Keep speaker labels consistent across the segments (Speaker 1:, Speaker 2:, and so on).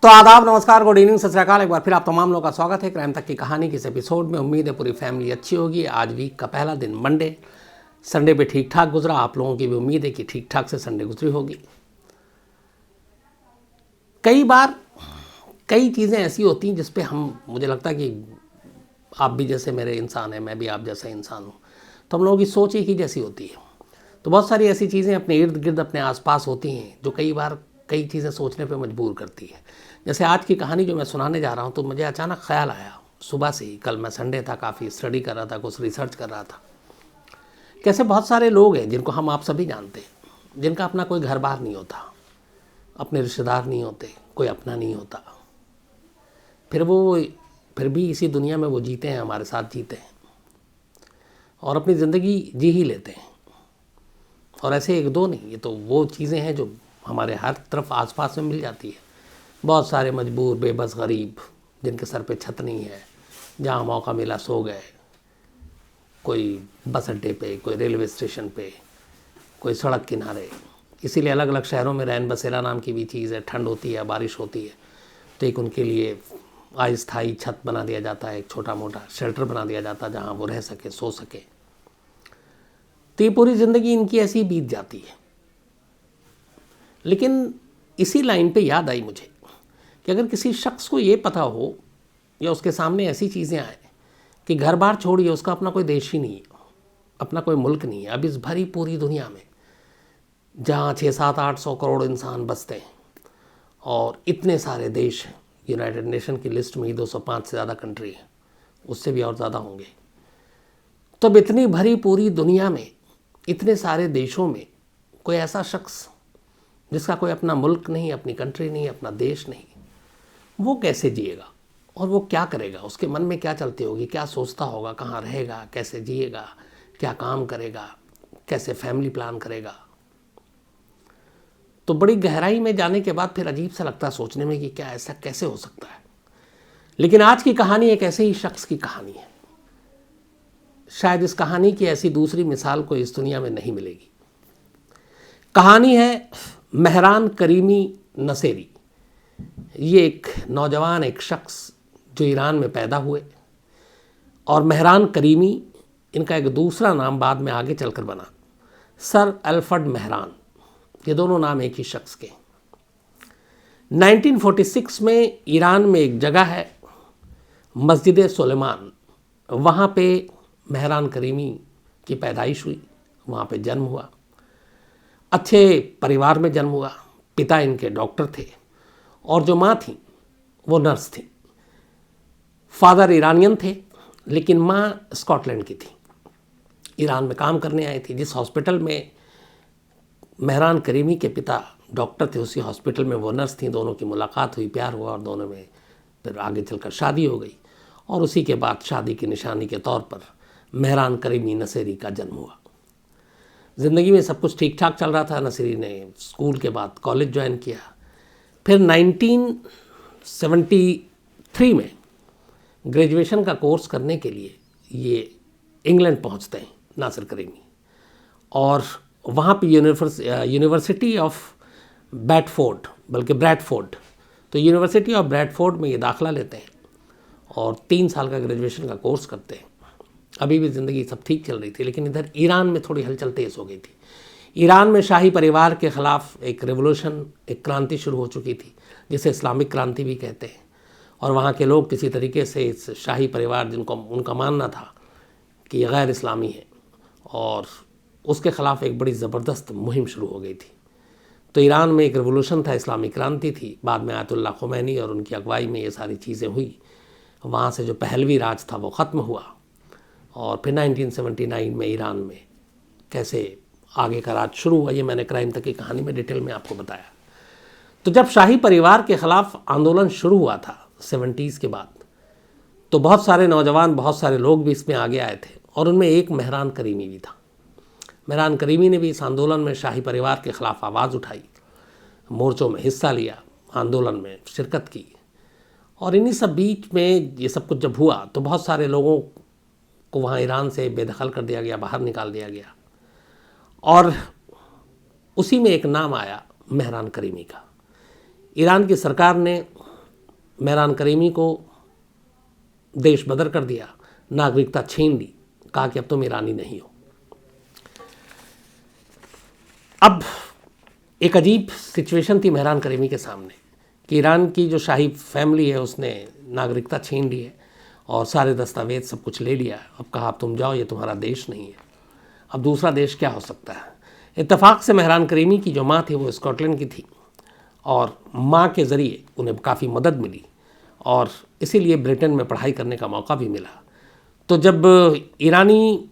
Speaker 1: तो आदाब, नमस्कार, गुड इवनिंग, सत श्री अकाल। एक बार फिर आप तमाम लोगों का स्वागत है क्राइम तक की कहानी के इस एपिसोड में। उम्मीद है पूरी फैमिली अच्छी होगी। आज वीक का पहला दिन मंडे, संडे पे ठीक ठाक गुजरा। आप लोगों की भी उम्मीद है कि ठीक ठाक से संडे गुजरी होगी। कई बार कई चीज़ें ऐसी होती हैं जिस पे मुझे लगता है कि आप भी जैसे मेरे इंसान हैं, मैं भी आप जैसा इंसान हूँ, तो हम लोगों की सोच एक ही जैसी होती है। तो बहुत सारी ऐसी चीज़ें अपने इर्द गिर्द अपने आसपास होती हैं जो कई बार कई चीज़ें सोचने पे मजबूर करती है। जैसे आज की कहानी जो मैं सुनाने जा रहा हूँ, तो मुझे अचानक ख्याल आया सुबह से ही। कल मैं संडे था, काफ़ी स्टडी कर रहा था, कुछ रिसर्च कर रहा था। कैसे बहुत सारे लोग हैं जिनको हम आप सभी जानते हैं, जिनका अपना कोई घर बार नहीं होता, अपने रिश्तेदार नहीं होते, कोई अपना नहीं होता, फिर भी इसी दुनिया में वो जीते हैं, हमारे साथ जीते हैं और अपनी ज़िंदगी जी ही लेते हैं। और ऐसे एक दो नहीं, ये तो वो चीज़ें हैं जो हमारे हर तरफ आसपास में मिल जाती है। बहुत सारे मजबूर, बेबस, गरीब, जिनके सर पे छत नहीं है, जहाँ मौका मिला सो गए, कोई बस अड्डे पे, कोई रेलवे स्टेशन पे, कोई सड़क किनारे। इसीलिए अलग अलग शहरों में रैन बसेरा नाम की भी चीज़ है। ठंड होती है, बारिश होती है, तो एक उनके लिए अस्थायी छत बना दिया जाता है, एक छोटा मोटा शेल्टर बना दिया जाता है जहाँ वो रह सके, सो सके। तो ये पूरी ज़िंदगी इनकी ऐसी ही बीत जाती है। लेकिन इसी लाइन पे याद आई मुझे कि अगर किसी शख्स को ये पता हो या उसके सामने ऐसी चीज़ें आए कि घर बार छोड़िए, उसका अपना कोई देश ही नहीं है, अपना कोई मुल्क नहीं है। अब इस भरी पूरी दुनिया में जहाँ 600-700-800 करोड़ इंसान बसते हैं और इतने सारे देश हैं, यूनाइटेड नेशन की लिस्ट में ही 205 से ज़्यादा कंट्री हैं, उससे भी और ज़्यादा होंगे। तो अब इतनी भरी पूरी दुनिया में, इतने सारे देशों में कोई ऐसा शख्स जिसका कोई अपना मुल्क नहीं, अपनी कंट्री नहीं, अपना देश नहीं, वो कैसे जिएगा और वो क्या करेगा? उसके मन में क्या चलती होगी, क्या सोचता होगा, कहाँ रहेगा, कैसे जिएगा, क्या काम करेगा, कैसे फैमिली प्लान करेगा? तो बड़ी गहराई में जाने के बाद फिर अजीब सा लगता है सोचने में कि क्या ऐसा कैसे हो सकता है। लेकिन आज की कहानी एक ऐसे ही शख्स की कहानी है। शायद इस कहानी की ऐसी दूसरी मिसाल कोई इस दुनिया में नहीं मिलेगी। कहानी है मेहरान करीमी नसेरी। ये एक नौजवान, एक शख्स जो ईरान में पैदा हुए, और मेहरान करीमी इनका एक दूसरा नाम बाद में आगे चलकर बना, सर अल्फ्रेड मेहरान। ये दोनों नाम एक ही शख्स के। 1946 में ईरान में एक जगह है मस्जिद सुलेमान, वहाँ पे मेहरान करीमी की पैदाइश हुई, वहाँ पे जन्म हुआ। अच्छे परिवार में जन्म हुआ। पिता इनके डॉक्टर थे और जो माँ थी वो नर्स थी। फादर ईरानियन थे लेकिन माँ स्कॉटलैंड की थी। ईरान में काम करने आई थी। जिस हॉस्पिटल में मेहरान करीमी के पिता डॉक्टर थे, उसी हॉस्पिटल में वो नर्स थी। दोनों की मुलाकात हुई, प्यार हुआ और दोनों में फिर आगे चलकर शादी हो गई। और उसी के बाद शादी की निशानी के तौर पर मेहरान करीमी नसेरी का जन्म हुआ। ज़िंदगी में सब कुछ ठीक ठाक चल रहा था। नसेरी ने स्कूल के बाद कॉलेज ज्वाइन किया। फिर 1973 में ग्रेजुएशन का कोर्स करने के लिए ये इंग्लैंड पहुंचते हैं नासिर करीमी, और वहाँ पे यूनिवर्सिटी ऑफ ब्रैडफोर्ड, बल्कि ब्रैडफोर्ड, तो यूनिवर्सिटी ऑफ ब्रैडफोर्ड में ये दाखिला लेते हैं और 3 साल का ग्रेजुएशन का कोर्स करते हैं। अभी भी ज़िंदगी सब ठीक चल रही थी, लेकिन इधर ईरान में थोड़ी हलचल तेज़ हो गई थी। ईरान में शाही परिवार के ख़िलाफ़ एक रेवोल्यूशन, एक क्रांति शुरू हो चुकी थी, जिसे इस्लामिक क्रांति भी कहते हैं। और वहाँ के लोग किसी तरीके से इस शाही परिवार, जिनको उनका मानना था कि ये गैर इस्लामी है, और उसके ख़िलाफ़ एक बड़ी ज़बरदस्त मुहिम शुरू हो गई थी। तो ईरान में एक रेवोल्यूशन था, इस्लामिक क्रांति थी। बाद में आयतुल्लाह खुमैनी और उनकी अगुवाई में ये सारी चीज़ें हुई। वहाँ से जो पहलवी राज था वो ख़त्म हुआ, और फिर 1979 में ईरान में कैसे आगे का राज शुरू हुआ, ये मैंने क्राइम तक की कहानी में डिटेल में आपको बताया। तो जब शाही परिवार के ख़िलाफ़ आंदोलन शुरू हुआ था 70s के बाद, तो बहुत सारे नौजवान, बहुत सारे लोग भी इसमें आगे आए थे, और उनमें एक मेहरान करीमी भी था। मेहरान करीमी ने भी इस आंदोलन में शाही परिवार के ख़िलाफ़ आवाज़ उठाई, मोर्चों में हिस्सा लिया, आंदोलन में शिरकत की। और इन्हीं सब बीच में ये सब कुछ जब हुआ तो बहुत सारे लोगों को वहाँ ईरान से बेदखल कर दिया गया, बाहर निकाल दिया गया। और उसी में एक नाम आया मेहरान करीमी का। ईरान की सरकार ने मेहरान करीमी को देश बदर कर दिया, नागरिकता छीन ली, कहा कि अब तुम ईरानी नहीं हो। अब एक अजीब सिचुएशन थी मेहरान करीमी के सामने कि ईरान की जो शाही फैमिली है उसने नागरिकता छीन ली है और सारे दस्तावेज सब कुछ ले लिया। अब कहा अब तुम जाओ, ये तुम्हारा देश नहीं है। अब दूसरा देश क्या हो सकता है। इत्तेफाक से मेहरान करीमी की जो माँ थी वो स्कॉटलैंड की थी और माँ के ज़रिए उन्हें काफ़ी मदद मिली और इसीलिए ब्रिटेन में पढ़ाई करने का मौका भी मिला। तो जब ईरानी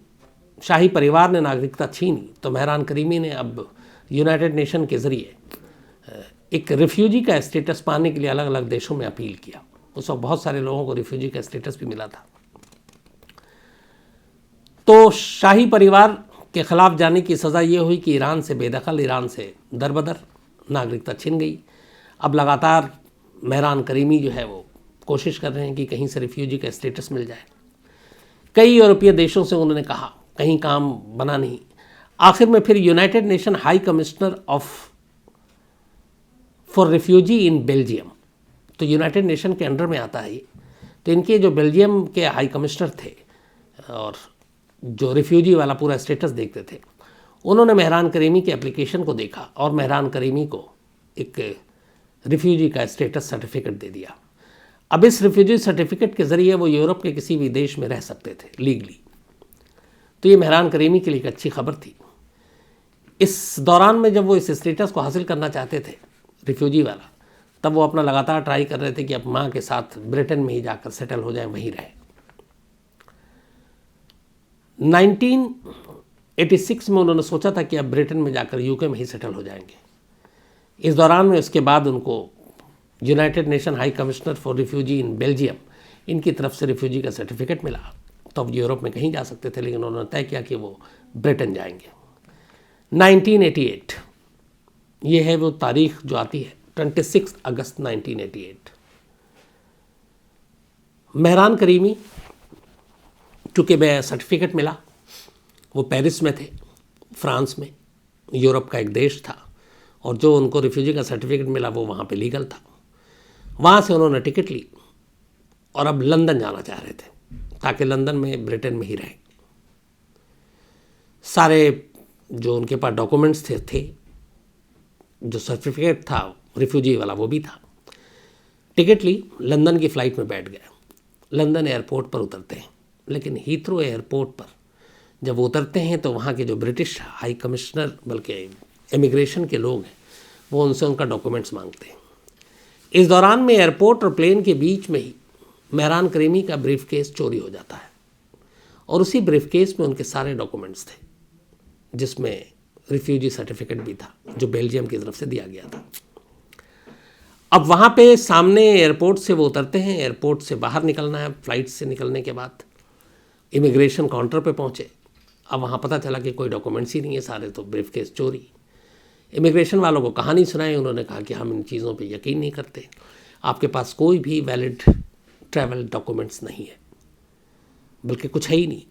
Speaker 1: शाही परिवार ने नागरिकता छीनी तो मेहरान करीमी ने अब यूनाइटेड नेशन के ज़रिए एक रिफ्यूजी का स्टेटस पाने के लिए अलग अलग देशों में अपील किया। उस वक्त बहुत सारे लोगों को रिफ्यूजी का स्टेटस भी मिला था। तो शाही परिवार के खिलाफ जाने की सज़ा ये हुई कि ईरान से बेदखल, ईरान से दरबदर नागरिकता छिन गई। अब लगातार मेहरान करीमी जो है वो कोशिश कर रहे हैं कि कहीं से रिफ्यूजी का स्टेटस मिल जाए। कई यूरोपीय देशों से उन्होंने कहा, कहीं काम बना नहीं। आखिर में फिर United nation high commissioner for refugee in Belgium, तो यूनाइटेड नेशन के अंडर में आता है ये, तो इनके जो बेल्जियम के हाई कमिश्नर थे और जो रिफ्यूजी वाला पूरा स्टेटस देखते थे, उन्होंने मेहरान करीमी के एप्लीकेशन को देखा और मेहरान करीमी को एक रिफ्यूजी का स्टेटस सर्टिफिकेट दे दिया। अब इस रिफ्यूजी सर्टिफिकेट के ज़रिए वो यूरोप के किसी भी देश में रह सकते थे लीगली। तो ये मेहरान करीमी के लिए एक अच्छी खबर थी। इस दौरान में जब वो इस स्टेटस को हासिल करना चाहते थे रिफ्यूजी वाला, तब वो अपना लगातार ट्राई कर रहे थे कि अब माँ के साथ ब्रिटेन में ही जाकर सेटल हो जाए, वहीं रहे। 1986 में उन्होंने सोचा था कि अब ब्रिटेन में जाकर यूके में ही सेटल हो जाएंगे। इस दौरान में उसके बाद उनको United nation high commissioner for refugee in Belgium, इनकी तरफ से रिफ्यूजी का सर्टिफिकेट मिला। तो अब यूरोप में कहीं जा सकते थे, लेकिन उन्होंने तय किया कि वो ब्रिटेन जाएंगे। 1988 ये है वो तारीख जो आती है, 26 अगस्त 1988। मेहरान करीमी चूँकि वह सर्टिफिकेट मिला, वो पेरिस में थे, फ्रांस में, यूरोप का एक देश था, और जो उनको रिफ्यूजी का सर्टिफिकेट मिला वो वहाँ पे लीगल था। वहाँ से उन्होंने टिकट ली और अब लंदन जाना चाह रहे थे ताकि लंदन में ब्रिटेन में ही रहे। सारे जो उनके पास डॉक्यूमेंट्स थे, जो सर्टिफिकेट था रिफ्यूजी वाला वो भी था। टिकट ली, लंदन की फ़्लाइट में बैठ गया। लंदन एयरपोर्ट पर उतरते हैं, लेकिन हीथ्रो एयरपोर्ट पर जब उतरते हैं तो वहाँ के जो ब्रिटिश हाई कमिश्नर, बल्कि इमिग्रेशन के लोग हैं, वो उनसे उनका डॉक्यूमेंट्स मांगते हैं। इस दौरान में एयरपोर्ट और प्लेन के बीच में ही मेहरान करीमी का ब्रीफकेस चोरी हो जाता है और उसी ब्रीफकेस में उनके सारे डॉक्यूमेंट्स थे, जिसमें रिफ्यूजी सर्टिफिकेट भी था जो बेल्जियम की तरफ से दिया गया था। अब वहाँ पे सामने एयरपोर्ट से वो उतरते हैं, एयरपोर्ट से बाहर निकलना है। फ्लाइट से निकलने के बाद इमिग्रेशन काउंटर पे पहुँचे। अब वहाँ पता चला कि कोई डॉक्यूमेंट्स ही नहीं है, सारे तो ब्रीफकेस चोरी। इमिग्रेशन वालों को कहानी सुनाई, उन्होंने कहा कि हम इन चीज़ों पे यकीन नहीं करते, आपके पास कोई भी वैलिड ट्रैवल डॉक्यूमेंट्स नहीं है, बल्कि कुछ है ही नहीं।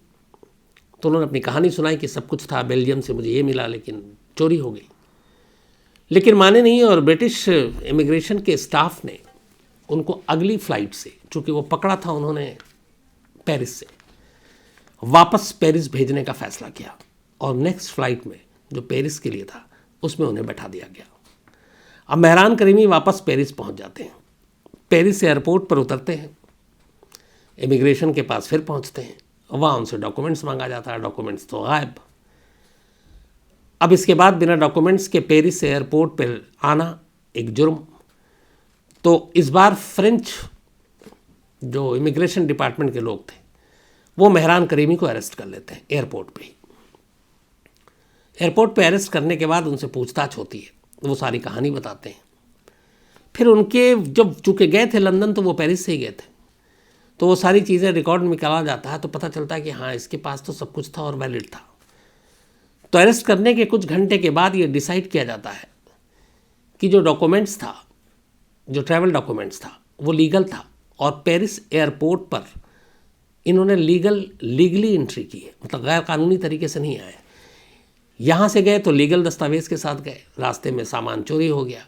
Speaker 1: तो उन्होंने अपनी कहानी सुनाई कि सब कुछ था, बेल्जियम से मुझे ये मिला लेकिन चोरी हो गई। लेकिन माने नहीं, और ब्रिटिश इमिग्रेशन के स्टाफ ने उनको अगली फ़्लाइट से, चूँकि वो पकड़ा था उन्होंने पेरिस से, वापस पेरिस भेजने का फ़ैसला किया और नेक्स्ट फ़्लाइट में जो पेरिस के लिए था उसमें उन्हें बैठा दिया गया। अब मेहरान करीमी वापस पेरिस पहुंच जाते हैं। पेरिस एयरपोर्ट पर उतरते हैं, इमिग्रेशन के पास फिर पहुंचते हैं, वहाँ उनसे डॉक्यूमेंट्स मांगा जाता है, डॉक्यूमेंट्स तो गायब। अब इसके बाद बिना डॉक्यूमेंट्स के पेरिस एयरपोर्ट पर आना एक जुर्म। तो इस बार फ्रेंच जो इमिग्रेशन डिपार्टमेंट के लोग थे वो मेहरान करीमी को अरेस्ट कर लेते हैं एयरपोर्ट पे ही। एयरपोर्ट पे अरेस्ट करने के बाद उनसे पूछताछ होती है, वो सारी कहानी बताते हैं। फिर उनके जब चूँकि गए थे लंदन तो वो पेरिस से ही गए थे, तो वो सारी चीज़ें रिकॉर्ड में निकाला जाता है, तो पता चलता है कि हाँ इसके पास तो सब कुछ था और वैलिड था। तो अरेस्ट करने के कुछ घंटे के बाद ये डिसाइड किया जाता है कि जो डॉक्यूमेंट्स था, जो ट्रैवल डॉक्यूमेंट्स था, वो लीगल था और पेरिस एयरपोर्ट पर इन्होंने लीगली एंट्री की है, मतलब गैर कानूनी तरीके से नहीं आए। यहाँ से गए तो लीगल दस्तावेज़ के साथ गए, रास्ते में सामान चोरी हो गया,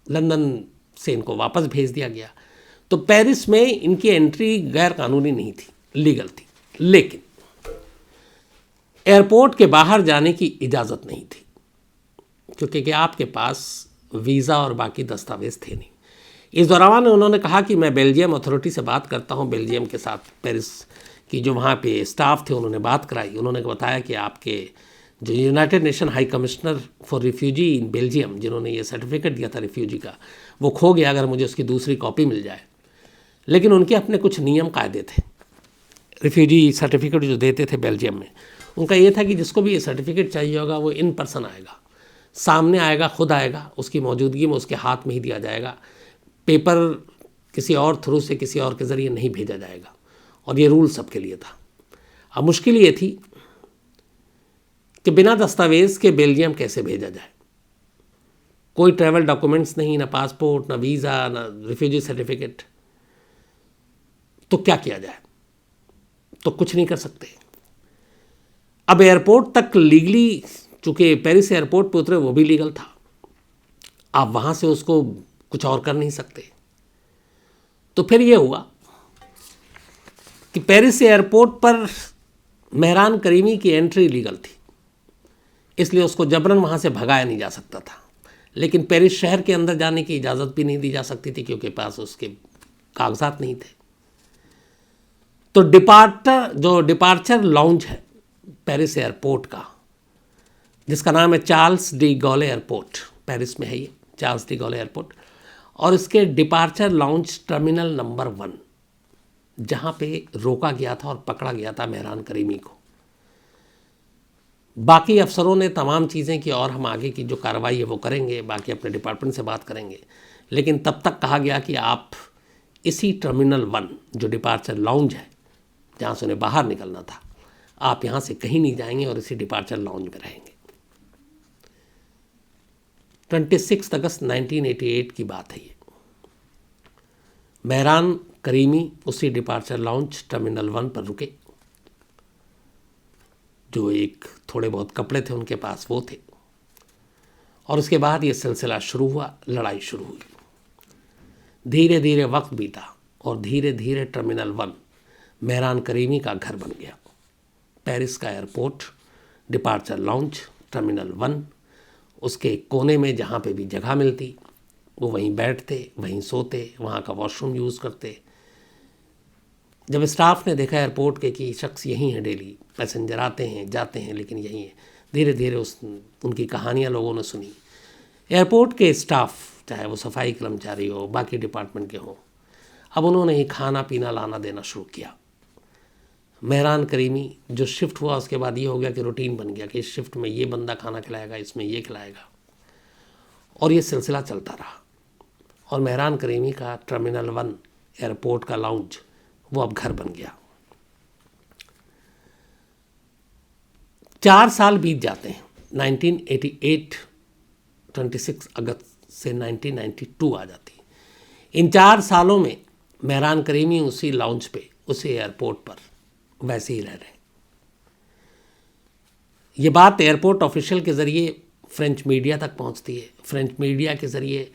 Speaker 1: लंदन से इनको वापस भेज दिया गया। तो पेरिस में इनकी एंट्री गैर कानूनी नहीं थी, लीगल थी, लेकिन एयरपोर्ट के बाहर जाने की इजाज़त नहीं थी, क्योंकि आपके पास वीज़ा और बाकी दस्तावेज थे नहीं। इस दौरान उन्होंने कहा कि मैं बेल्जियम अथॉरिटी से बात करता हूँ, बेल्जियम के साथ पेरिस की जो वहाँ पे स्टाफ थे उन्होंने बात कराई। उन्होंने बताया कि आपके जो United nation high commissioner for refugee in Belgium, जिन्होंने ये सर्टिफिकेट दिया था रिफ्यूजी का, वो खो गया, अगर मुझे उसकी दूसरी कॉपी मिल जाए। लेकिन उनके अपने कुछ नियम कायदे थे। रिफ्यूजी सर्टिफिकेट जो देते थे बेल्जियम में, उनका ये था कि जिसको भी ये सर्टिफिकेट चाहिए होगा वो इन पर्सन आएगा, सामने आएगा, खुद आएगा, उसकी मौजूदगी में उसके हाथ में ही दिया जाएगा, पेपर किसी और थ्रू से किसी और के ज़रिए नहीं भेजा जाएगा। और ये रूल सबके लिए था। अब मुश्किल ये थी कि बिना दस्तावेज़ के बेल्जियम कैसे भेजा जाए। कोई ट्रैवल डॉक्यूमेंट्स नहीं, ना पासपोर्ट, ना वीज़ा, ना रिफ्यूजी सर्टिफिकेट। तो क्या किया जाए? तो कुछ नहीं कर सकते। अब एयरपोर्ट तक लीगली, चूँकि पेरिस एयरपोर्ट पे उतरे वो भी लीगल था, आप वहाँ से उसको कुछ और कर नहीं सकते। तो फिर ये हुआ कि पेरिस एयरपोर्ट पर मेहरान करीमी की एंट्री लीगल थी, इसलिए उसको जबरन वहाँ से भगाया नहीं जा सकता था। लेकिन पेरिस शहर के अंदर जाने की इजाज़त भी नहीं दी जा सकती थी, क्योंकि पास उसके कागजात नहीं थे। तो डिपार्चर लाउंज है पेरिस एयरपोर्ट का, जिसका नाम है चार्ल्स डी गॉले एयरपोर्ट, पेरिस में है ये चार्ल्स डी गॉले एयरपोर्ट। और इसके डिपार्चर लाउंज टर्मिनल नंबर 1, जहाँ पे रोका गया था और पकड़ा गया था मेहरान करीमी को। बाकी अफसरों ने तमाम चीज़ें की और हम आगे की जो कार्रवाई है वो करेंगे, बाकी अपने डिपार्टमेंट से बात करेंगे। लेकिन तब तक कहा गया कि आप इसी टर्मिनल 1 जो डिपार्चर लाउंज है, जहाँ से उन्हें बाहर निकलना था, आप यहाँ से कहीं नहीं जाएंगे और इसी डिपार्चर लाउंज में रहेंगे। 26 अगस्त 1988 की बात है ये। मेहरान करीमी उसी डिपार्चर लाउंज टर्मिनल 1 पर रुके। जो एक थोड़े बहुत कपड़े थे उनके पास वो थे। और उसके बाद ये सिलसिला शुरू हुआ, लड़ाई शुरू हुई। धीरे धीरे वक्त बीता और धीरे धीरे टर्मिनल 1 मेहरान करीमी का घर बन गया। पेरिस का एयरपोर्ट, डिपार्चर लाउंज, टर्मिनल 1, उसके कोने में जहाँ पे भी जगह मिलती वो वहीं बैठते, वहीं सोते, वहाँ का वॉशरूम यूज़ करते। जब स्टाफ ने देखा एयरपोर्ट के कि शख्स यहीं है, डेली पैसेंजर आते हैं जाते हैं लेकिन यहीं है, धीरे धीरे उनकी कहानियाँ लोगों ने सुनी। एयरपोर्ट के स्टाफ, चाहे वो सफाई कर्मचारी हो, बाकी डिपार्टमेंट के हों, अब उन्होंने ही खाना पीना लाना देना शुरू किया। मेहरान करीमी जो शिफ्ट हुआ उसके बाद ये हो गया कि रूटीन बन गया कि इस शिफ्ट में ये बंदा खाना खिलाएगा, इसमें ये खिलाएगा, और ये सिलसिला चलता रहा। और मेहरान करीमी का टर्मिनल 1 एयरपोर्ट का लाउंज वो अब घर बन गया। 4 साल बीत जाते हैं। 1988 26 अगस्त से 1992 आ जाती है। इन 4 सालों में मेहरान करीमी उसी लाउंज पे, उसी एयरपोर्ट पर वैसे ही रह रहे। ये बात एयरपोर्ट ऑफिशियल के ज़रिए फ्रेंच मीडिया तक पहुंचती है, फ्रेंच मीडिया के ज़रिए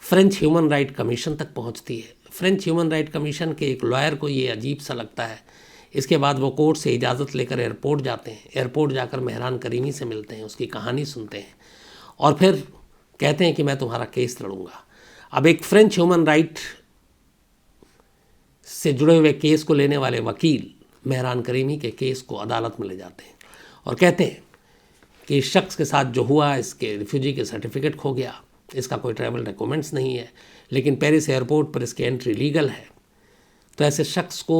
Speaker 1: फ्रेंच ह्यूमन राइट कमीशन तक पहुंचती है। फ्रेंच ह्यूमन राइट कमीशन के एक लॉयर को ये अजीब सा लगता है। इसके बाद वो कोर्ट से इजाज़त लेकर एयरपोर्ट जाते हैं। एयरपोर्ट जाकर मेहरान करीमी से मिलते हैं, उसकी कहानी सुनते हैं और फिर कहते हैं कि मैं तुम्हारा केस लड़ूंगा। अब एक फ्रेंच ह्यूमन राइट से जुड़े हुए केस को लेने वाले वकील मेहरान करीमी के केस को अदालत में ले जाते हैं और कहते हैं कि इस शख्स के साथ जो हुआ, इसके रिफ्यूजी के सर्टिफिकेट खो गया, इसका कोई ट्रैवल डॉक्यूमेंट्स नहीं है, लेकिन पेरिस एयरपोर्ट पर इसकी एंट्री लीगल है। तो ऐसे शख्स को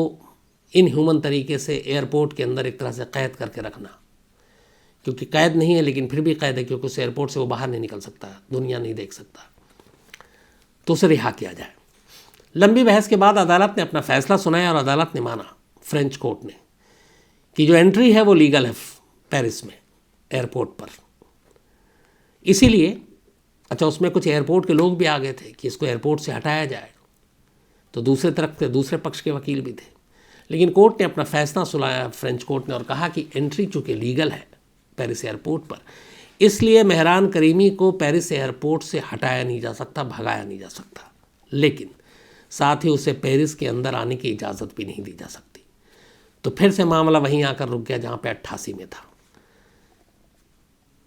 Speaker 1: इनह्यूमन तरीके से एयरपोर्ट के अंदर एक तरह से कैद करके रखना, क्योंकि कैद नहीं है लेकिन फिर भी कैद है, क्योंकि उस एयरपोर्ट से वो बाहर नहीं निकल सकता, दुनिया नहीं देख सकता, तो उसे रिहा किया जाए। लंबी बहस के बाद अदालत ने अपना फैसला सुनाया और अदालत ने माना, फ्रेंच कोर्ट ने, कि जो एंट्री है वो लीगल है पेरिस में एयरपोर्ट पर। इसीलिए अच्छा, उसमें कुछ एयरपोर्ट के लोग भी आ गए थे कि इसको एयरपोर्ट से हटाया जाए, तो दूसरे तरफ के दूसरे पक्ष के वकील भी थे। लेकिन कोर्ट ने अपना फैसला सुनाया, फ्रेंच कोर्ट ने, और कहा कि एंट्री चूँकि लीगल है पेरिस एयरपोर्ट पर, इसलिए मेहरान करीमी को पेरिस एयरपोर्ट से हटाया नहीं जा सकता, भगाया नहीं जा सकता। लेकिन साथ ही उसे पेरिस के अंदर आने की इजाज़त भी नहीं दी जा सकती। तो फिर से मामला वहीं आकर रुक गया जहाँ पे 88 में था।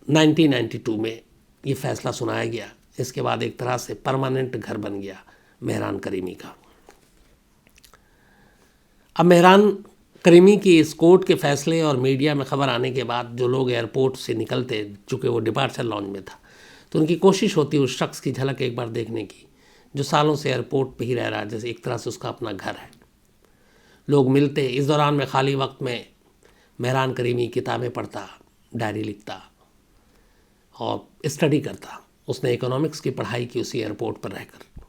Speaker 1: 1992 में ये फैसला सुनाया गया। इसके बाद एक तरह से परमानेंट घर बन गया मेहरान करीमी का। अब मेहरान करीमी की इस कोर्ट के फैसले और मीडिया में खबर आने के बाद जो लोग एयरपोर्ट से निकलते, चूँकि वो डिपार्चर लॉन्ज में था, तो उनकी कोशिश होती उस शख्स की झलक एक बार देखने की जो सालों से एयरपोर्ट पे ही रह रहा है, जैसे एक तरह से उसका अपना घर है। लोग मिलते। इस दौरान में खाली वक्त में मेहरान करीमी किताबें पढ़ता, डायरी लिखता और स्टडी करता। उसने इकोनॉमिक्स की पढ़ाई की उसी एयरपोर्ट पर रहकर।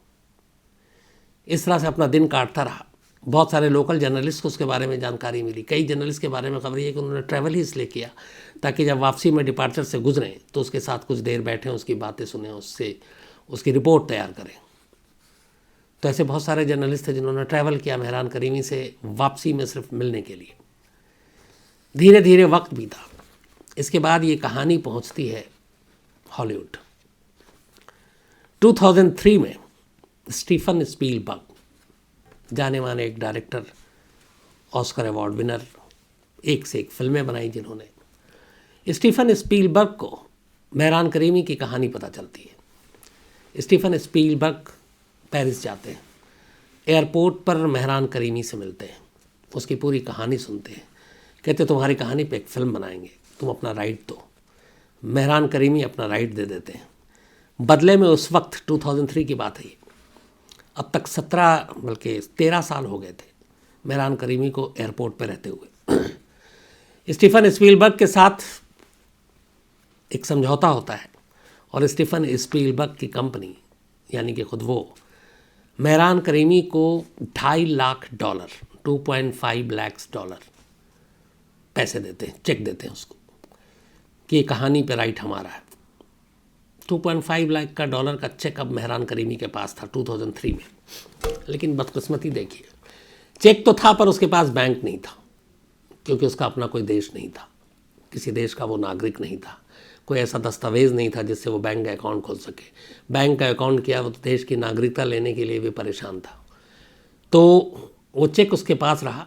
Speaker 1: इस तरह से अपना दिन काटता रहा। बहुत सारे लोकल जर्नलिस्ट को उसके बारे में जानकारी मिली। कई जर्नलिस्ट के बारे में खबर ये कि उन्होंने ट्रैवल ही इसलिए किया ताकि जब वापसी में डिपार्चर से गुजरें तो उसके साथ कुछ देर बैठें, उसकी बातें सुनें, उससे उसकी रिपोर्ट तैयार करें। तो ऐसे बहुत सारे जर्नलिस्ट थे जिन्होंने ट्रैवल किया मेहरान करीमी से वापसी में सिर्फ मिलने के लिए। धीरे धीरे वक्त बीता। इसके बाद ये कहानी पहुंचती है हॉलीवुड। 2003 में स्टीफन स्पीलबर्ग, जाने माने एक डायरेक्टर, ऑस्कर अवार्ड विनर, एक से एक फिल्में बनाई जिन्होंने। स्टीफन स्पीलबर्ग को मेहरान करीमी की कहानी पता चलती है। स्टीफन स्पीलबर्ग पेरिस जाते हैं, एयरपोर्ट पर मेहरान करीमी से मिलते हैं, उसकी पूरी कहानी सुनते हैं। कहते तुम्हारी कहानी पे एक फिल्म बनाएंगे, तुम अपना राइट दो। मेहरान करीमी अपना राइट दे देते हैं। बदले में उस वक्त 2003 की बात है ये, अब तक 17 बल्कि 13 साल हो गए थे मेहरान करीमी को एयरपोर्ट पर रहते हुए। स्टीफन स्पीलबर्ग के साथ एक समझौता होता है और स्टीफन स्पीलबर्ग की कंपनी यानी कि खुद वो मेहरान करीमी को $2.5 लाख, 2.5 लाख डॉलर पैसे देते हैं, चेक देते हैं उसको कि ये कहानी पे राइट हमारा है। 2.5 लाख का डॉलर का चेक अब मेहरान करीमी के पास था 2003 में। लेकिन बदकिस्मती देखिए, चेक तो था पर उसके पास बैंक नहीं था, क्योंकि उसका अपना कोई देश नहीं था, किसी देश का वो नागरिक नहीं था, कोई ऐसा दस्तावेज़ नहीं था जिससे वो बैंक का अकाउंट खोल सके। बैंक का अकाउंट किया वो तो देश की नागरिकता लेने के लिए भी परेशान था। तो वो चेक उसके पास रहा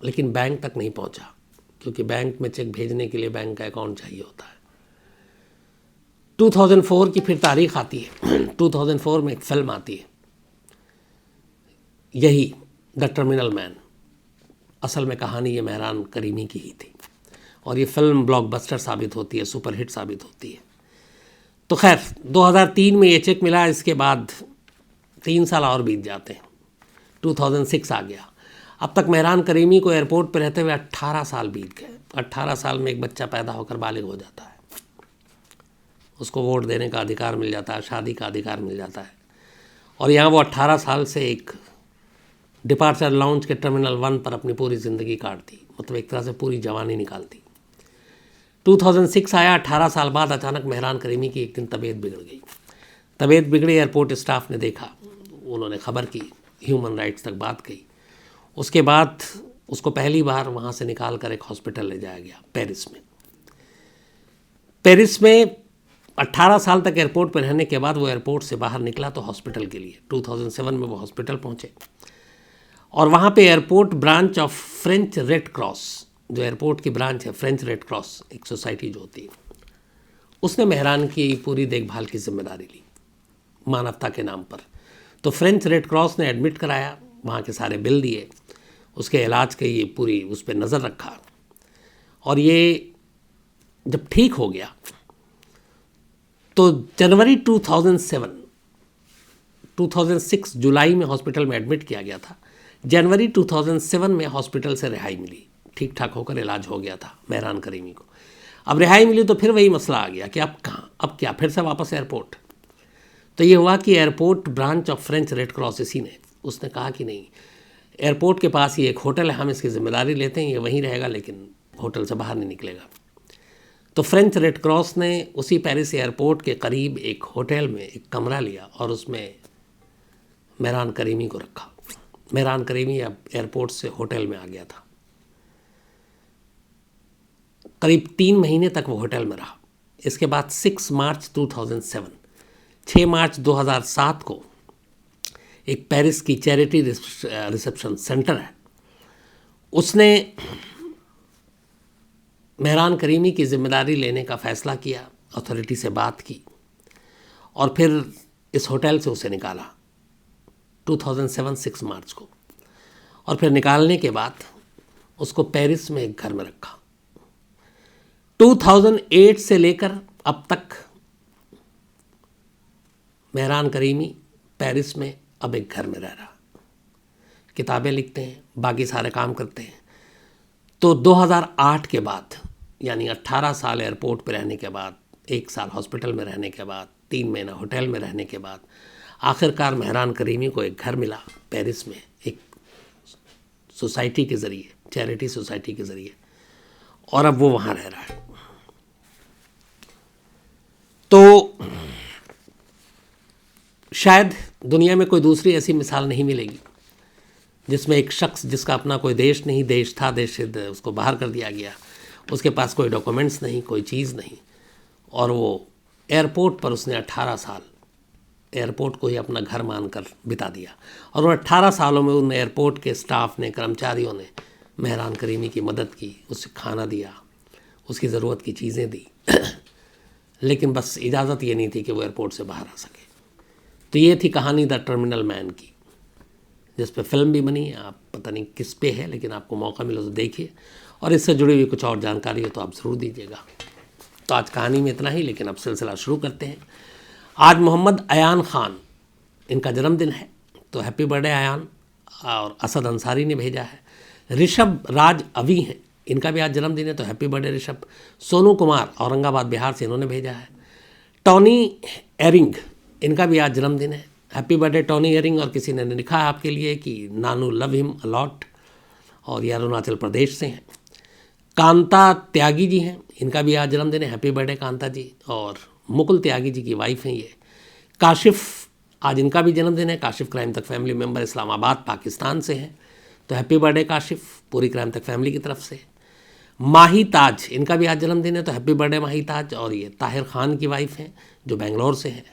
Speaker 1: लेकिन बैंक तक नहीं पहुंचा, क्योंकि बैंक में चेक भेजने के लिए बैंक का अकाउंट चाहिए होता है। 2004 की फिर तारीख आती है। 2004 में एक फिल्म आती है, यही द टर्मिनल मैन। असल में कहानी ये मेहरान करीमी की ही थी और ये फिल्म ब्लॉकबस्टर साबित होती है, सुपरहिट साबित होती है। तो खैर 2003 में ये चेक मिला। इसके बाद 3 साल और बीत जाते हैं, 2006 आ गया। अब तक मेहरान करीमी को एयरपोर्ट पर रहते हुए 18 साल बीत गए। 18 साल में एक बच्चा पैदा होकर बालिग हो जाता है, उसको वोट देने का अधिकार मिल जाता है, शादी का अधिकार मिल जाता है। और यहाँ वो 18 साल से एक डिपार्चर लॉन्च के टर्मिनल 1 पर अपनी पूरी ज़िंदगी काटती, मतलब एक तरह से पूरी जवानी निकालती। 2006 आया। 18 साल बाद अचानक मेहरान करीमी की एक दिन तबीयत बिगड़ गई। तबीयत बिगड़ी, एयरपोर्ट स्टाफ ने देखा, उन्होंने खबर की, ह्यूमन राइट्स तक बात कही। उसके बाद उसको पहली बार वहाँ से निकाल कर एक हॉस्पिटल ले जाया गया पेरिस में। पेरिस में 18 साल तक एयरपोर्ट पर रहने के बाद वो एयरपोर्ट से बाहर निकला तो हॉस्पिटल के लिए 2007 में वो हॉस्पिटल पहुँचे और वहाँ पे airport branch of French red cross, जो एयरपोर्ट की ब्रांच है फ्रेंच रेड क्रॉस, एक सोसाइटी जो होती है, उसने मेहरान की पूरी देखभाल की जिम्मेदारी ली मानवता के नाम पर। तो फ्रेंच रेड क्रॉस ने एडमिट कराया, वहाँ के सारे बिल दिए, उसके इलाज के ये पूरी उस पर नज़र रखा। और ये जब ठीक हो गया तो जनवरी 2006 जुलाई में हॉस्पिटल में एडमिट किया गया था। जनवरी 2007 में हॉस्पिटल से रिहाई मिली, ठीक ठाक होकर इलाज हो गया था मेहरान करीमी को। अब रिहाई मिली तो फिर वही मसला आ गया कि अब कहाँ, अब क्या, फिर से वापस एयरपोर्ट। तो ये हुआ कि airport branch of French red cross इसी ने, उसने कहा कि नहीं, एयरपोर्ट के पास ये एक होटल है, हम इसकी जिम्मेदारी लेते हैं, ये वहीं रहेगा लेकिन होटल से बाहर नहीं निकलेगा। तो फ्रेंच रेड क्रॉस ने उसी पेरिस एयरपोर्ट के करीब एक होटल में एक कमरा लिया और उसमें मेहरान करीमी को रखा। मेहरान करीमी अब एयरपोर्ट से होटल में आ गया था। करीब 3 महीने तक वो होटल में रहा। इसके बाद 6 मार्च 2007, 6 मार्च 2007 को एक पेरिस की चैरिटी रिसेप्शन सेंटर है, उसने मेहरान करीमी की जिम्मेदारी लेने का फ़ैसला किया, अथॉरिटी से बात की और फिर इस होटल से उसे निकाला 2007 6 मार्च को। और फिर निकालने के बाद उसको पेरिस में एक घर में रखा। 2008 से लेकर अब तक मेहरान करीमी पेरिस में अब एक घर में रह रहा, किताबें लिखते हैं, बाकी सारे काम करते हैं। तो 2008 के बाद, यानी 18 साल एयरपोर्ट पे रहने के बाद, 1 साल हॉस्पिटल में रहने के बाद, 3 महीना होटल में रहने के बाद, आखिरकार मेहरान करीमी को एक घर मिला पेरिस में, एक सोसाइटी के ज़रिए, चैरिटी सोसाइटी के ज़रिए, और अब वो वहाँ रह रहा है। तो शायद दुनिया में कोई दूसरी ऐसी मिसाल नहीं मिलेगी जिसमें एक शख्स जिसका अपना कोई देश नहीं, देश था, देश से उसको बाहर कर दिया गया, उसके पास कोई डॉक्यूमेंट्स नहीं, कोई चीज़ नहीं, और वो एयरपोर्ट पर उसने 18 साल एयरपोर्ट को ही अपना घर मानकर बिता दिया। और उन 18 सालों में उन एयरपोर्ट के स्टाफ ने, कर्मचारियों ने मेहरान करीमी की मदद की, उसे खाना दिया, उसकी ज़रूरत की चीज़ें दी लेकिन बस इजाज़त ये नहीं थी कि वो एयरपोर्ट से बाहर आ सके। तो ये थी कहानी द टर्मिनल मैन की, जिस पे फिल्म भी बनी है, आप पता नहीं किस पे है, लेकिन आपको मौका मिले तो देखिए, और इससे जुड़ी हुई कुछ और जानकारी हो तो आप ज़रूर दीजिएगा। तो आज कहानी में इतना ही, लेकिन अब सिलसिला शुरू करते हैं। आज मोहम्मद अयान ख़ान, इनका जन्मदिन है, तो हैप्पी बर्थडे अयान। और असद अंसारी ने भेजा है। ऋषभ राज अवी हैं, इनका भी आज जन्मदिन है, तो हैप्पी बर्थडे ऋषभ। सोनू कुमार औरंगाबाद बिहार से, इन्होंने भेजा है। टॉनी एरिंग, इनका भी आज जन्मदिन है, हैप्पी बर्थडे टॉनी एरिंग। और किसी ने लिखा है आपके लिए कि नानू लव हिम अलॉट, और ये अरुणाचल प्रदेश से हैं। कांता त्यागी जी हैं, इनका भी आज जन्मदिन है, हैप्पी बर्थडे कांता जी। और मुकुल त्यागी जी की वाइफ हैं ये। काशिफ, आज इनका भी जन्मदिन है। काशिफ क्राइम तक फैमिली मेंबर, इस्लामाबाद पाकिस्तान से हैं, तो हैप्पी बर्थडे काशिफ, पूरी क्राइम तक फैमिली की तरफ से। माही ताज, इनका भी आज जन्मदिन है, तो हैप्पी बर्थडे माही ताज। और ये ताहिर खान की वाइफ हैं जो बेंगलोर से हैं।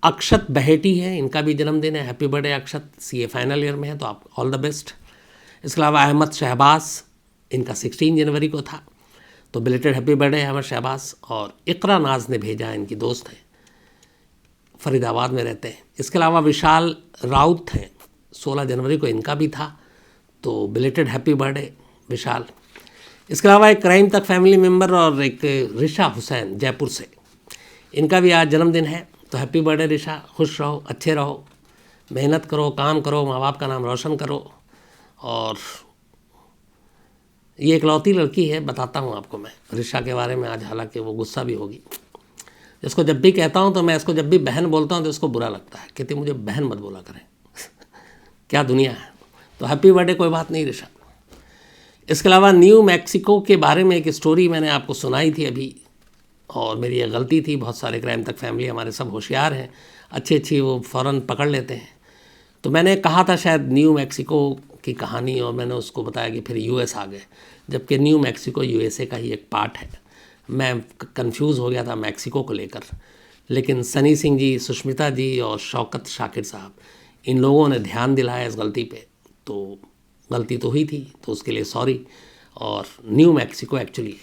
Speaker 1: अक्षत बहेटी है, इनका भी जन्मदिन है, हैप्पी बर्थडे अक्षत। सीए फाइनल ईयर में है, तो आप ऑल द बेस्ट। इसके अलावा अहमद शहबाज, इनका 16 जनवरी को था, तो belated happy birthday Ahmad Shahbaz. और इकरा नाज ने भेजा, इनकी दोस्त हैं, फरीदाबाद में रहते हैं। इसके अलावा विशाल राउत हैं, 16 जनवरी को इनका भी था, तो बिलेटेड हैप्पी बर्थडे विशाल। इसके अलावा एक क्राइम तक फैमिली मेम्बर और एक रिशा हुसैन जयपुर से, इनका भी आज जन्मदिन है, तो हैप्पी बर्थडे रिशा। खुश रहो, अच्छे रहो, मेहनत करो, काम करो, माँ बाप का नाम रोशन करो। और ये इकलौती लड़की है, बताता हूँ आपको मैं रिशा के बारे में आज, हालांकि वो गुस्सा भी होगी। इसको जब भी कहता हूँ, तो मैं इसको जब भी बहन बोलता हूँ तो इसको बुरा लगता है, कहती मुझे बहन मत बोला करें क्या दुनिया है। तो हैप्पी बर्थडे, कोई बात नहीं रिशा। इसके अलावा न्यू मैक्सिको के बारे में एक स्टोरी मैंने आपको सुनाई थी अभी, और मेरी ये गलती थी। बहुत सारे क्राइम तक फैमिली हमारे सब होशियार हैं, अच्छी वो फ़ौरन पकड़ लेते हैं। तो मैंने कहा था शायद न्यू मैक्सिको की कहानी, और मैंने उसको बताया कि फिर यूएस आ गए, जबकि न्यू मैक्सिको यूएसए का ही एक पार्ट है। मैं कंफ्यूज हो गया था मैक्सिको को लेकर, लेकिन सनी सिंह जी, सुष्मिता जी और शौकत शाकिर साहब, इन लोगों ने ध्यान दिलाया इस गलती पे। तो गलती तो हुई थी, तो उसके लिए सॉरी। और new Mexico actually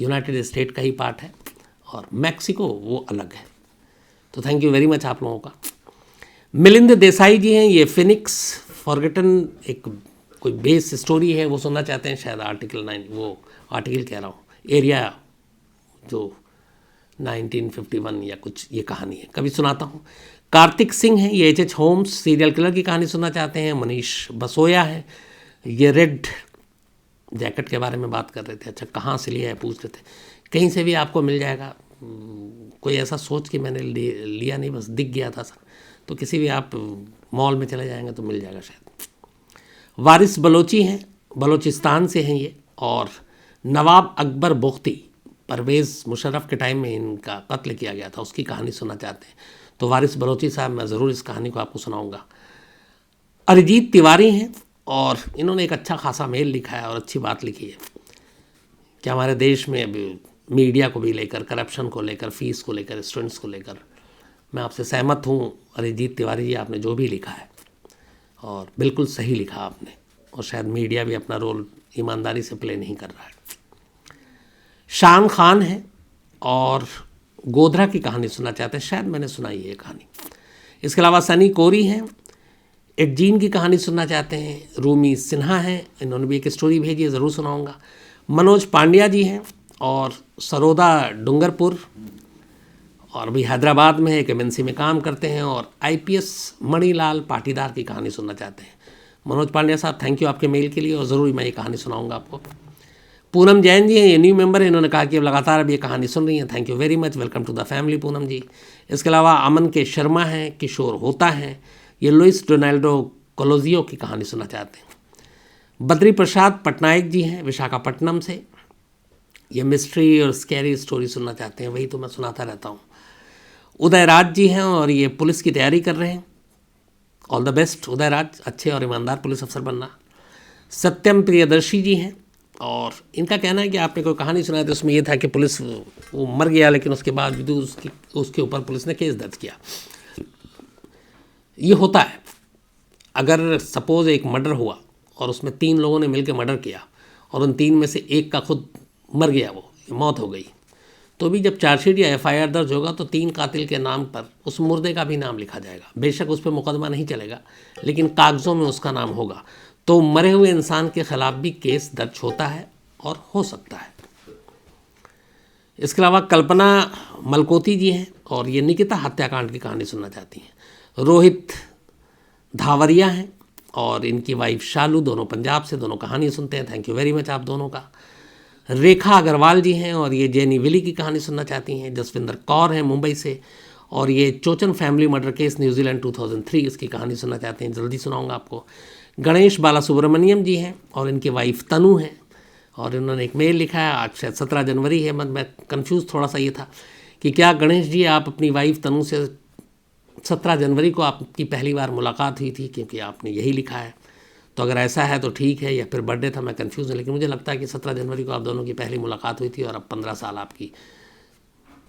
Speaker 1: United state का ही पार्ट है, और मैक्सिको वो अलग है। तो थैंक यू वेरी मच आप लोगों का। मिलिंद देसाई जी हैं, ये फिनिक्स फॉरगेटन एक कोई बेस स्टोरी है, वो सुनना चाहते हैं शायद। आर्टिकल 9, वो आर्टिकल कह रहा हूँ, एरिया जो 1951 या कुछ, ये कहानी है, कभी सुनाता हूँ। कार्तिक सिंह हैं, ये एच होम्स सीरियल किलर की कहानी सुनना चाहते हैं। मनीष बसोया है, ये रेड जैकेट के बारे में बात कर रहे थे। अच्छा, कहाँ से लिया है पूछ रहे थे। कहीं से भी आपको मिल जाएगा, कोई ऐसा सोच कि मैंने लिया नहीं, बस दिख गया था सर। तो किसी भी आप मॉल में चले जाएंगे तो मिल जाएगा शायद। वारिस बलोची हैं, बलोचिस्तान से हैं ये। और नवाब अकबर बुख्ती, परवेज़ मुशर्रफ के टाइम में इनका कत्ल किया गया था, उसकी कहानी सुनना चाहते हैं तो वारिस बलोची साहब, मैं ज़रूर इस कहानी को आपको सुनाऊंगा। अरिजीत तिवारी हैं, और इन्होंने एक अच्छा खासा मेल लिखा है और अच्छी बात लिखी है कि हमारे देश में अभी मीडिया को भी लेकर, करप्शन को लेकर, फीस को लेकर, स्टूडेंट्स को लेकर मैं आपसे सहमत हूँ अरिजीत तिवारी जी, आपने जो भी लिखा है। और बिल्कुल सही लिखा आपने, और शायद मीडिया भी अपना रोल ईमानदारी से प्ले नहीं कर रहा है। शान खान है और गोधरा की कहानी सुनना चाहते हैं, शायद मैंने सुनाई है ये कहानी। इसके अलावा सनी कोरी हैं, एक जीन की कहानी सुनना चाहते हैं। रूमी सिन्हा हैं, इन्होंने भी एक स्टोरी भेजी है, ज़रूर सुनाऊंगा। मनोज पांड्या जी हैं और सरोदा डूंगरपुर, और अभी हैदराबाद में एक एमएनसी में काम करते हैं, और आईपीएस मणिलाल पाटीदार की कहानी सुनना चाहते हैं। मनोज पांड्या साहब, थैंक यू आपके मेल के लिए, और ज़रूर मैं ये कहानी सुनाऊंगा आपको। पूनम जैन जी हैं, ये न्यू मेंबर है, इन्होंने कहा कि अब लगातार अब ये कहानी सुन रही हैं, thank you very much, welcome to the family Poonam ji. इसके अलावा अमन के शर्मा हैं, किशोर होता हैं, ये लुइस डोनाल्डो कोलोजियो की कहानी सुनना चाहते हैं। बद्री प्रसाद पटनायक जी हैं विशाखापट्टनम से, ये मिस्ट्री और स्कैरी स्टोरी सुनना चाहते हैं, वही तो मैं सुनाता रहता हूँ। उदय राज जी हैं और ये पुलिस की तैयारी कर रहे हैं, ऑल द बेस्ट उदय राज, अच्छे और ईमानदार पुलिस अफसर बनना। सत्यम प्रियदर्शी जी हैं, और इनका कहना है कि आपने कोई कहानी सुनाई तो उसमें ये था कि पुलिस वो मर गया, लेकिन उसके बाद भी उसके ऊपर पुलिस ने केस दर्ज किया। ये होता है, अगर सपोज़ एक मर्डर हुआ और उसमें 3 लोगों ने मिलकर मर्डर किया और उन 3 में से एक का खुद मर गया, वो मौत हो गई, तो भी जब चार्जशीट या एफआईआर दर्ज होगा तो 3 कातिल के नाम पर उस मुर्दे का भी नाम लिखा जाएगा। बेशक उस पर मुकदमा नहीं चलेगा, लेकिन कागज़ों में उसका नाम होगा। तो मरे हुए इंसान के खिलाफ भी केस दर्ज होता है और हो सकता है। इसके अलावा कल्पना मलकोती जी हैं, और ये निकिता हत्याकांड की कहानी सुनना चाहती हैं। रोहित धावरिया हैं और इनकी वाइफ शालू, दोनों पंजाब से, दोनों कहानी सुनते हैं, थैंक यू वेरी मच आप दोनों का। रेखा अग्रवाल जी हैं और ये जेनी विली की कहानी सुनना चाहती हैं। जसविंदर कौर हैं मुंबई से, और ये चोचन फैमिली मर्डर केस न्यूजीलैंड 2003, इसकी कहानी सुनना चाहते हैं, जल्दी सुनाऊंगा आपको। गणेश बाला सुब्रमण्यम जी हैं और इनकी वाइफ तनु हैं, और इन्होंने एक मेल लिखा है, आज शायद 17 जनवरी है, मैं कंफ्यूज थोड़ा सा ये था कि क्या गणेश जी आप अपनी वाइफ तनु से 17 जनवरी को आपकी पहली बार मुलाकात हुई थी, क्योंकि आपने यही लिखा है। तो अगर ऐसा है तो ठीक है, या फिर बर्थडे था, मैं कंफ्यूज हूँ, लेकिन मुझे लगता है कि 17 जनवरी को आप दोनों की पहली मुलाकात हुई थी, और अब 15 साल आपकी,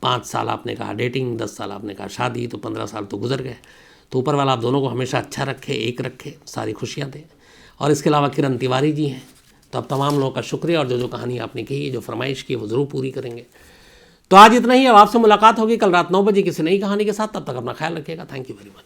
Speaker 1: 5 साल आपने कहा डेटिंग, 10 साल आपने कहा शादी, तो 15 साल तो गुजर गए। तो ऊपर वाला आप दोनों को हमेशा अच्छा रखे, एक रखे, सारी खुशियाँ दे। और इसके अलावा किरण तिवारी जी हैं, तो अब तमाम लोगों का शुक्रिया, और जो कहानी आपने कही, जो फरमाइश की, वो ज़रूर पूरी करेंगे। तो आज इतना ही, अब आपसे मुलाकात होगी कल रात 9 बजे किसी नई कहानी के साथ। तब तक अपना ख्याल रखिएगा, थैंक यू वेरी मच।